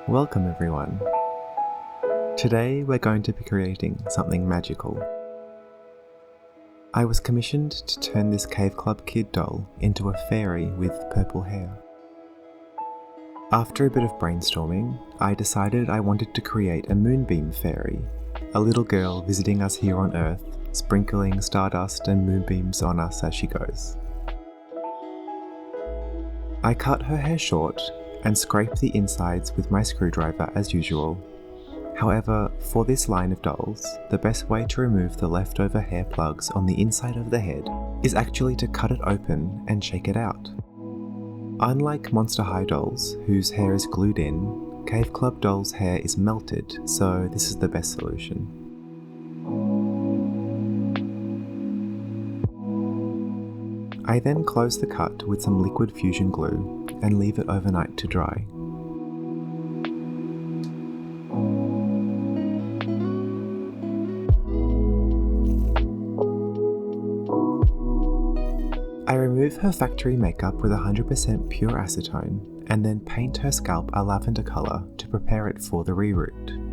Welcome everyone. Today we're going to be creating something magical. I was commissioned to turn this Cave Club Kid doll into a fairy with purple hair. After a bit of brainstorming, I decided I wanted to create a Moonbeam Fairy, a little girl visiting us here on Earth, sprinkling stardust and moonbeams on us as she goes. I cut her hair short and scraped the insides with my screwdriver as usual. However, for this line of dolls, the best way to remove the leftover hair plugs on the inside of the head is actually to cut it open and shake it out. Unlike Monster High dolls, whose hair is glued in, Cave Club dolls' hair is melted, so this is the best solution. I then close the cut with some liquid fusion glue and leave it overnight to dry. I remove her factory makeup with 100% pure acetone and then paint her scalp a lavender colour to prepare it for the reroot.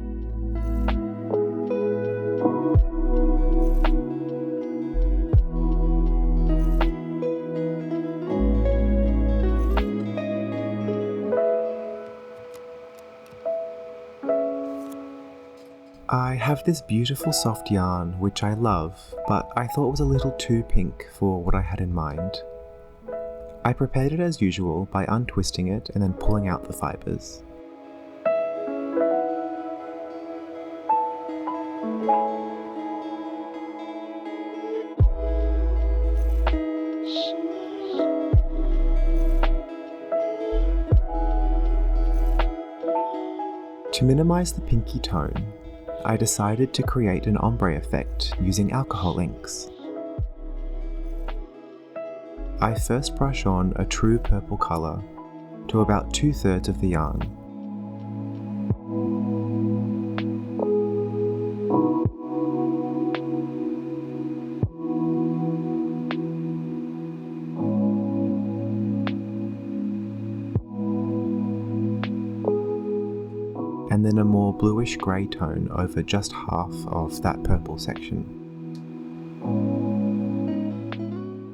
I have this beautiful soft yarn which I love, but I thought was a little too pink for what I had in mind. I prepared it as usual by untwisting it and then pulling out the fibres. To minimise the pinky tone, I decided to create an ombre effect using alcohol inks. I first brush on a true purple colour to about 2/3 of the yarn. And then a more bluish grey tone over just half of that purple section.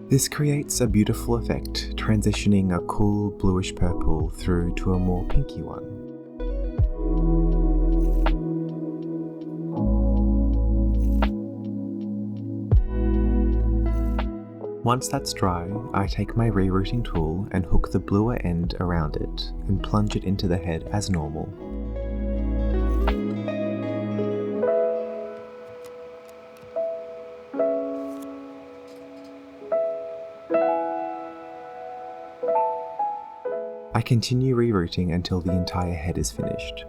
This creates a beautiful effect, transitioning a cool bluish purple through to a more pinky one. Once that's dry, I take my rerouting tool and hook the bluer end around it and plunge it into the head as normal. I continue rerouting until the entire head is finished.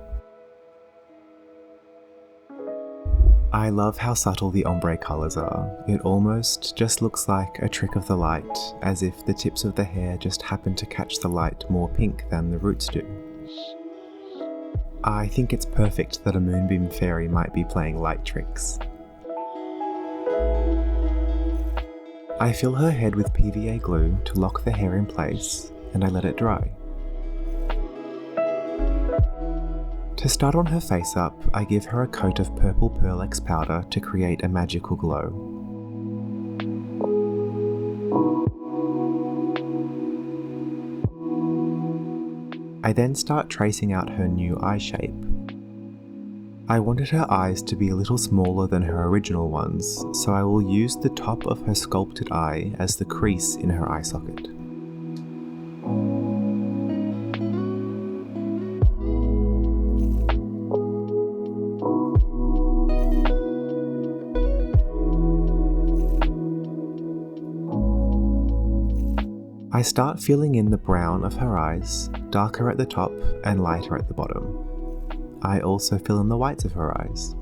I love how subtle the ombre colours are. It almost just looks like a trick of the light, as if the tips of the hair just happen to catch the light more pink than the roots do. I think it's perfect that a Moonbeam Fairy might be playing light tricks. I fill her head with PVA glue to lock the hair in place, and I let it dry. To start on her face up, I give her a coat of purple Pearlex powder to create a magical glow. I then start tracing out her new eye shape. I wanted her eyes to be a little smaller than her original ones, so I will use the top of her sculpted eye as the crease in her eye socket. I start filling in the brown of her eyes, darker at the top and lighter at the bottom. I also fill in the whites of her eyes.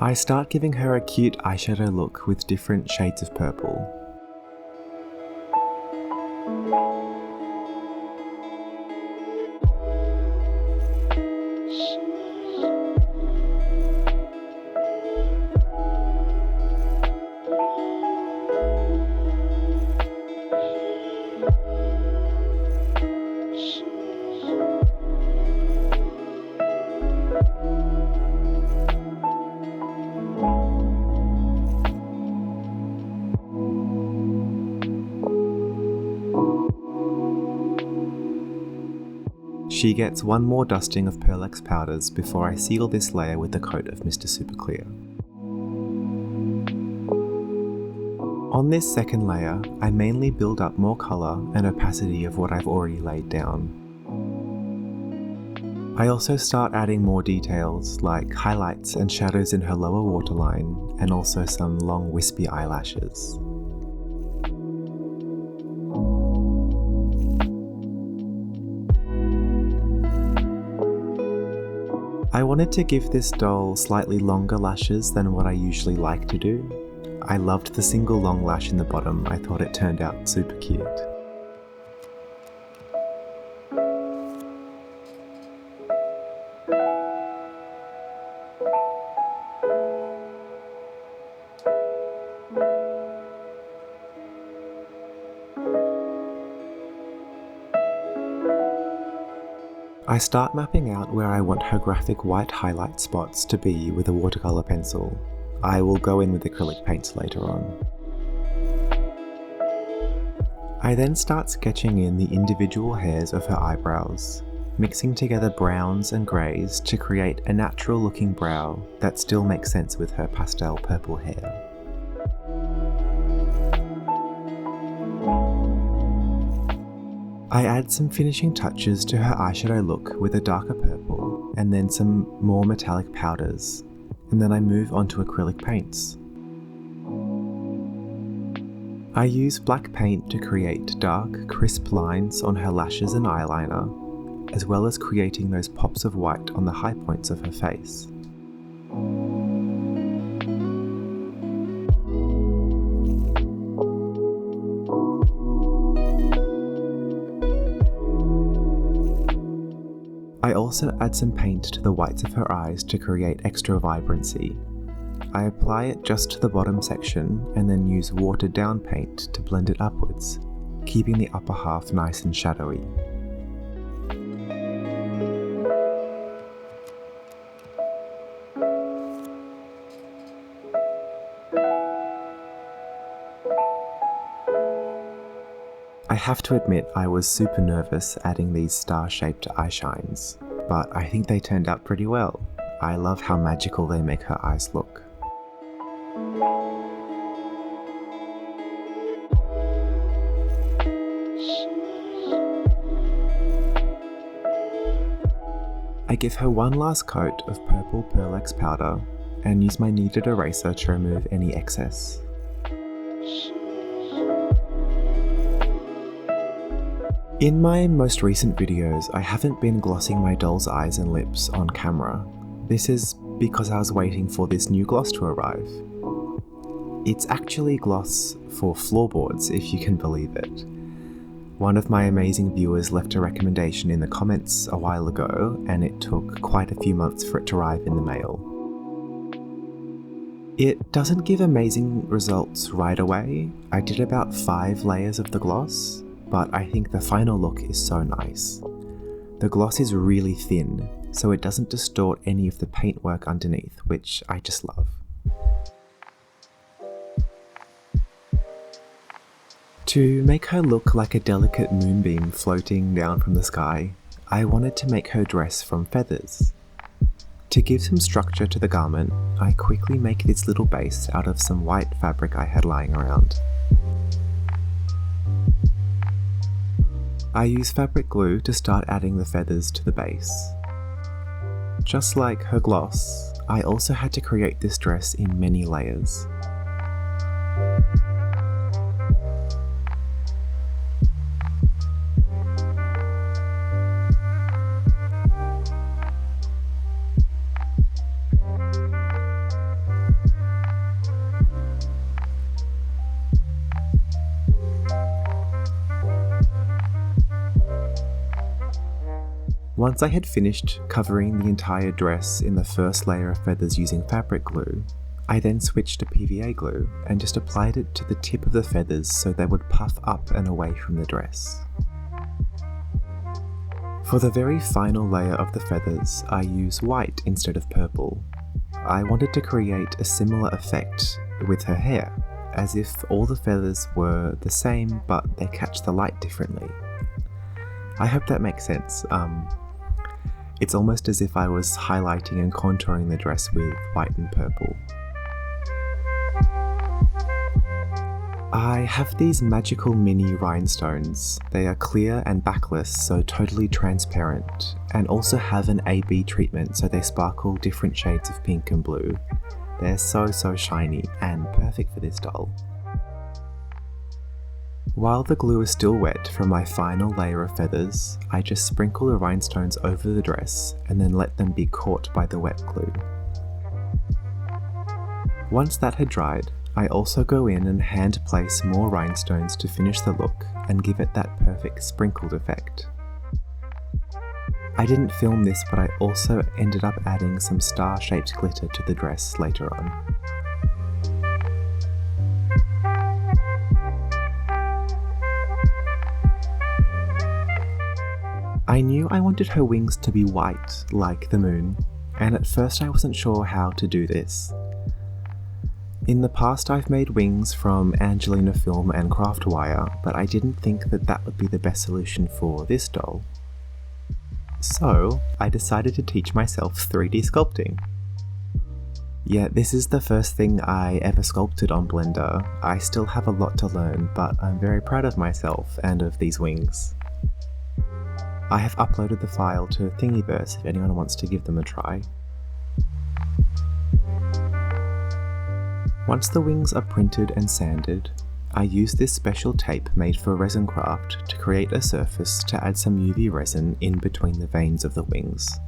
I start giving her a cute eyeshadow look with different shades of purple. She gets one more dusting of Pearl-X powders before I seal this layer with a coat of Mr. Super Clear. On this second layer, I mainly build up more colour and opacity of what I've already laid down. I also start adding more details like highlights and shadows in her lower waterline, and also some long wispy eyelashes. I wanted to give this doll slightly longer lashes than what I usually like to do. I loved the single long lash in the bottom. I thought it turned out super cute. I start mapping out where I want her graphic white highlight spots to be with a watercolour pencil. I will go in with acrylic paints later on. I then start sketching in the individual hairs of her eyebrows, mixing together browns and greys to create a natural looking brow that still makes sense with her pastel purple hair. I add some finishing touches to her eyeshadow look with a darker purple and then some more metallic powders, and then I move on to acrylic paints. I use black paint to create dark, crisp lines on her lashes and eyeliner, as well as creating those pops of white on the high points of her face. I also add some paint to the whites of her eyes to create extra vibrancy. I apply it just to the bottom section and then use watered down paint to blend it upwards, keeping the upper half nice and shadowy. I have to admit I was super nervous adding these star-shaped eye shines, but I think they turned out pretty well. I love how magical they make her eyes look. I give her one last coat of purple Pearl-X powder and use my kneaded eraser to remove any excess. In my most recent videos, I haven't been glossing my doll's eyes and lips on camera. This is because I was waiting for this new gloss to arrive. It's actually gloss for floorboards, if you can believe it. One of my amazing viewers left a recommendation in the comments a while ago, and it took quite a few months for it to arrive in the mail. It doesn't give amazing results right away. I did about 5 layers of the gloss, but I think the final look is so nice. The gloss is really thin, so it doesn't distort any of the paintwork underneath, which I just love. To make her look like a delicate moonbeam floating down from the sky, I wanted to make her dress from feathers. To give some structure to the garment, I quickly make this little base out of some white fabric I had lying around. I use fabric glue to start adding the feathers to the base. Just like her gloss, I also had to create this dress in many layers. Once I had finished covering the entire dress in the first layer of feathers using fabric glue, I then switched to PVA glue and just applied it to the tip of the feathers so they would puff up and away from the dress. For the very final layer of the feathers, I use white instead of purple. I wanted to create a similar effect with her hair, as if all the feathers were the same but they catch the light differently. I hope that makes sense. It's almost as if I was highlighting and contouring the dress with white and purple. I have these magical mini rhinestones. They are clear and backless, so totally transparent, and also have an AB treatment so they sparkle different shades of pink and blue. They're so shiny and perfect for this doll. While the glue is still wet from my final layer of feathers, I just sprinkle the rhinestones over the dress and then let them be caught by the wet glue. Once that had dried, I also go in and hand place more rhinestones to finish the look and give it that perfect sprinkled effect. I didn't film this, but I also ended up adding some star-shaped glitter to the dress later on. I knew I wanted her wings to be white, like the moon, and at first I wasn't sure how to do this. In the past I've made wings from Angelina film and craft wire, but I didn't think that that would be the best solution for this doll. So I decided to teach myself 3D sculpting. Yeah, this is the first thing I ever sculpted on Blender. I still have a lot to learn, but I'm very proud of myself and of these wings. I have uploaded the file to Thingiverse if anyone wants to give them a try. Once the wings are printed and sanded, I use this special tape made for resin craft to create a surface to add some UV resin in between the veins of the wings.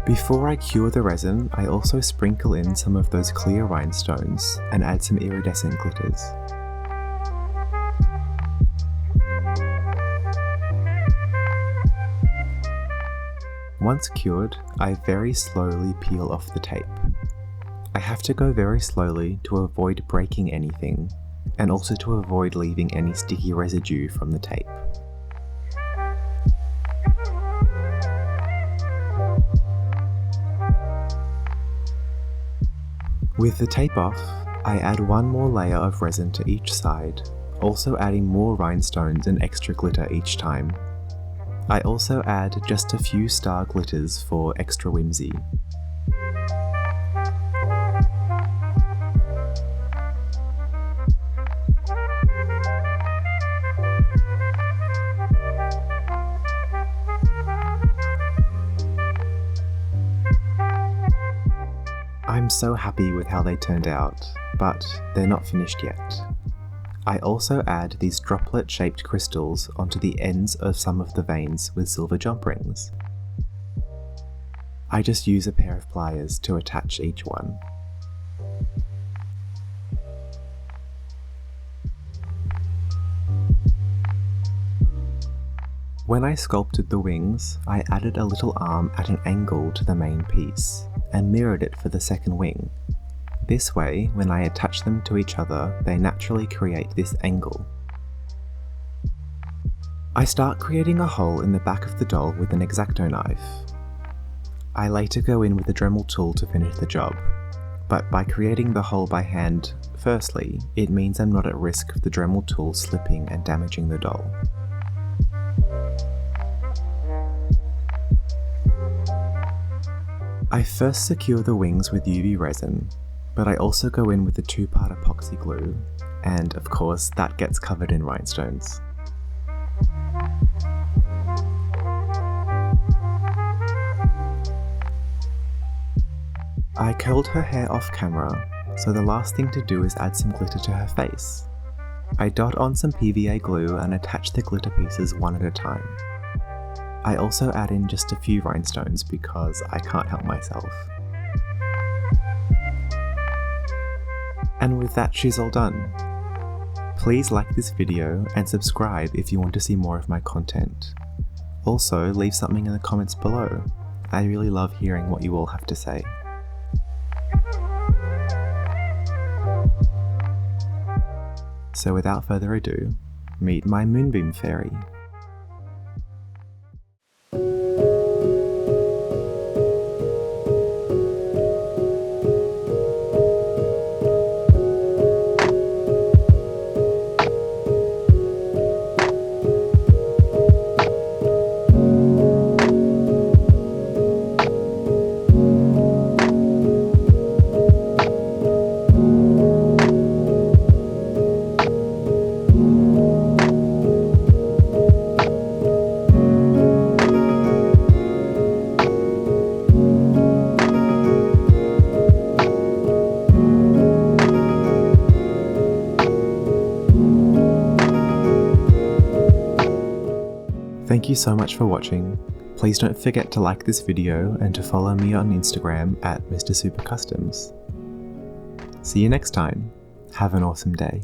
Before I cure the resin, I also sprinkle in some of those clear rhinestones and add some iridescent glitters. Once cured, I very slowly peel off the tape. I have to go very slowly to avoid breaking anything, and also to avoid leaving any sticky residue from the tape. With the tape off, I add one more layer of resin to each side, also adding more rhinestones and extra glitter each time. I also add just a few star glitters for extra whimsy. I'm so happy with how they turned out, but they're not finished yet. I also add these droplet-shaped crystals onto the ends of some of the veins with silver jump rings. I just use a pair of pliers to attach each one. When I sculpted the wings, I added a little arm at an angle to the main piece, and mirrored it for the second wing. This way, when I attach them to each other, they naturally create this angle. I start creating a hole in the back of the doll with an X-Acto knife. I later go in with the Dremel tool to finish the job, but by creating the hole by hand, firstly, it means I'm not at risk of the Dremel tool slipping and damaging the doll. I first secure the wings with UV resin, but I also go in with the 2-part epoxy glue, and of course that gets covered in rhinestones. I curled her hair off camera, so the last thing to do is add some glitter to her face. I dot on some PVA glue and attach the glitter pieces one at a time. I also add in just a few rhinestones because I can't help myself. And with that, she's all done. Please like this video and subscribe if you want to see more of my content. Also, leave something in the comments below. I really love hearing what you all have to say. So without further ado, meet my Moonbeam Fairy. Thank you so much for watching. Please don't forget to like this video and to follow me on Instagram at Mr. Super Customs. See you next time. Have an awesome day.